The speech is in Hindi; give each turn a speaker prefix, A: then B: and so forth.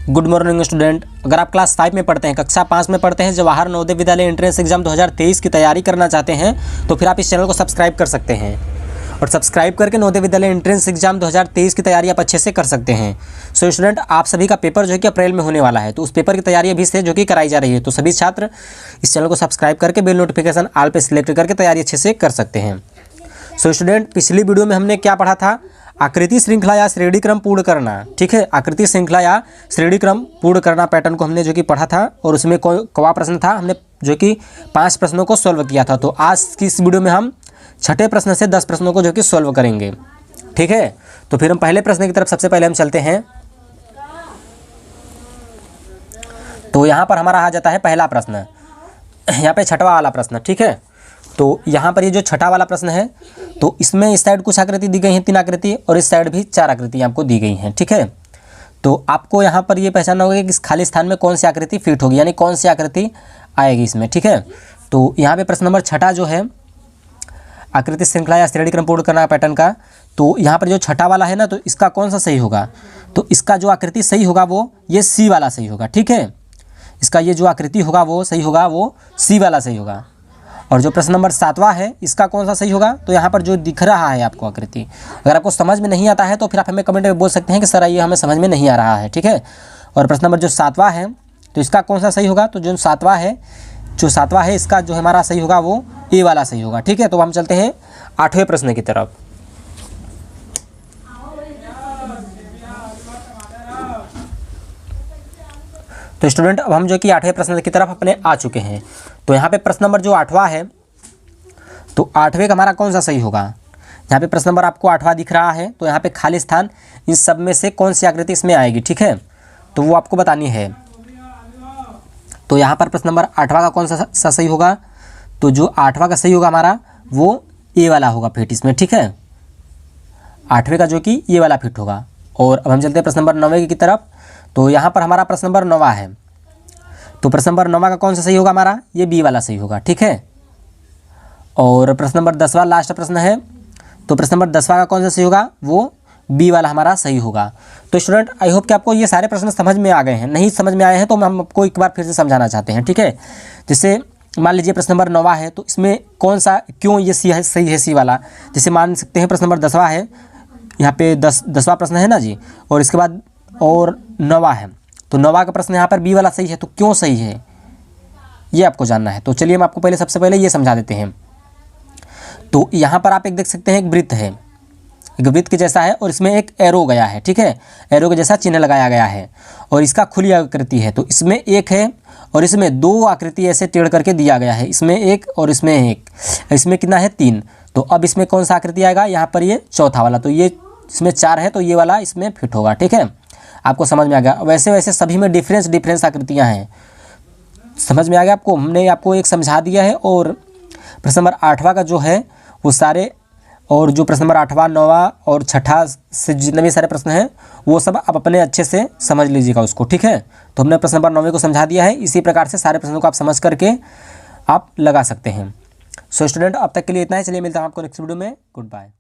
A: Good morning student. अगर आप क्लास 5 में पढ़ते हैं, कक्षा 5 में पढ़ते हैं, जवाहर नवोदय विद्यालय एंट्रेंस एग्जाम 2023 की तैयारी करना चाहते हैं तो फिर आप इस चैनल को सब्सक्राइब कर सकते हैं और सब्सक्राइब करके नवोदय विद्यालय एंट्रेंस एग्जाम 2023 की तैयारी आप अच्छे से कर सकते हैं। सो स्टूडेंट, आप सभी का पेपर जो है कि अप्रैल में होने वाला है, तो उस पेपर की तैयारी अभी से जो कि कराई जा रही है। तो सभी छात्र इस चैनल को सब्सक्राइब करके बेल नोटिफिकेशन ऑल पे सिलेक्ट करके तैयारी अच्छे से कर सकते हैं। सो स्टूडेंट, पिछली वीडियो में हमने क्या पढ़ा था? आकृति श्रृंखला या श्रेणी क्रम पूर्ण करना। ठीक है, आकृति श्रृंखला या श्रेणी क्रम पूर्ण करना पैटर्न को हमने जो कि पढ़ा था और उसमें कौवा प्रश्न था, हमने जो कि 5 प्रश्नों को सॉल्व किया था। तो आज की इस वीडियो में हम छठे प्रश्न से 10 प्रश्नों को जो कि सॉल्व करेंगे। ठीक है, तो फिर हम पहले प्रश्न की तरफ सबसे पहले हम चलते हैं। तो यहाँ पर हमारा आ जाता है पहला प्रश्न, यहाँ पे छठवां वाला प्रश्न। ठीक है, तो यहाँ पर ये जो छठा वाला प्रश्न है, तो इसमें इस साइड कुछ आकृति दी गई हैं, 3 आकृति, और इस साइड भी 4 आकृति आपको दी गई हैं। ठीक है, तो आपको यहाँ पर ये पहचानना होगा कि इस खाली स्थान में कौन सी आकृति फिट होगी, यानी कौन सी आकृति आएगी इसमें। ठीक है, तो यहाँ पे प्रश्न नंबर छठा जो है आकृति श्रृंखला या श्रेणी क्रम पूर्ण करना पैटर्न का, तो यहाँ पर जो छठा वाला है ना, तो इसका कौन सा सही होगा? तो इसका जो आकृति सही होगा वो ये सी वाला सही होगा। ठीक है, इसका ये जो आकृति होगा वो सही होगा, वो सी वाला सही होगा। और जो प्रश्न नंबर 7वां है, इसका कौन सा सही होगा? तो यहाँ पर जो दिख रहा है आपको आकृति, अगर आपको समझ में नहीं आता है तो फिर आप हमें कमेंट में बोल सकते हैं कि सर ये हमें समझ में नहीं आ रहा है। ठीक है, और प्रश्न नंबर जो 7वां है, तो इसका कौन सा सही होगा? तो जो 7वां है इसका जो हमारा सही होगा वो ए वाला सही होगा। ठीक है, तो हम चलते हैं 8वें प्रश्न की तरफ। तो स्टूडेंट, अब हम जो कि 8वें प्रश्न की तरफ अपने आ चुके हैं। तो यहाँ पे प्रश्न नंबर जो 8वां है, तो 8वें का हमारा कौन सा सही होगा? यहाँ पे प्रश्न नंबर आपको 8वां दिख रहा है, तो यहाँ पे खाली स्थान इन सब में से कौन सी आकृति इसमें आएगी? ठीक है, तो वो आपको बतानी है। तो यहाँ पर प्रश्न नंबर 8वां का कौन सा सही होगा? तो जो 8वां का सही होगा हमारा वो ए वाला होगा फिट इसमें। ठीक है, 8वें का जो कि ये वाला फिट होगा। और अब हम चलते हैं प्रश्न नंबर 9वें की तरफ। तो यहाँ पर हमारा प्रश्न नंबर 9वां है, तो प्रश्न नंबर 9वां का कौन सा सही होगा हमारा? ये बी वाला सही होगा। ठीक है, और प्रश्न नंबर 10वां लास्ट प्रश्न है, तो प्रश्न नंबर 10वां का कौन सा सही होगा? वो बी वाला हमारा सही होगा। तो स्टूडेंट, आई होप कि आपको ये सारे प्रश्न समझ में आ गए हैं। नहीं समझ में आए हैं तो हम आपको एक बार फिर से समझाना चाहते हैं। ठीक है, जैसे मान लीजिए प्रश्न नंबर 9वां है, तो इसमें कौन सा क्यों ये सी है, सही है सी वाला। जैसे मान सकते हैं प्रश्न नंबर 10वां है, यहाँ पे 10वां प्रश्न है ना जी, और इसके बाद और 9वां है, तो 9वां का प्रश्न यहाँ पर बी वाला सही है, तो क्यों सही है ये आपको जानना है। तो चलिए हम आपको सबसे पहले ये समझा देते हैं। तो यहाँ पर आप एक देख सकते हैं, एक वृत्त है, एक वृत्त के जैसा है, और इसमें एक एरो गया है। ठीक है, एरो के जैसा चिन्ह लगाया गया है, और इसका खुली आकृति है, तो इसमें एक है और इसमें 2 आकृति ऐसे टेढ़ करके दिया गया है, इसमें एक और इसमें एक, इसमें कितना है 3। तो अब इसमें कौन सा आकृति आएगा? यहाँ पर ये चौथा वाला, तो ये इसमें 4 है, तो ये वाला इसमें फिट होगा। ठीक है, आपको समझ में आ गया। वैसे वैसे सभी में डिफरेंस आकृतियाँ हैं, समझ में आ गया आपको। हमने आपको एक समझा दिया है। और प्रश्न नंबर 8वां का जो है वो सारे, और जो प्रश्न नंबर 8वां 9वां और छठा से जितने भी सारे प्रश्न हैं वो सब आप अपने अच्छे से समझ लीजिएगा उसको। ठीक है, तो हमने प्रश्न नंबर 9वें को समझा दिया है। इसी प्रकार से सारे प्रश्नों को आप समझ करके आप लगा सकते हैं। सो स्टूडेंट, अब तक के लिए इतना ही। चलिए मिलता हूँ आपको नेक्स्ट वीडियो में। Good bye.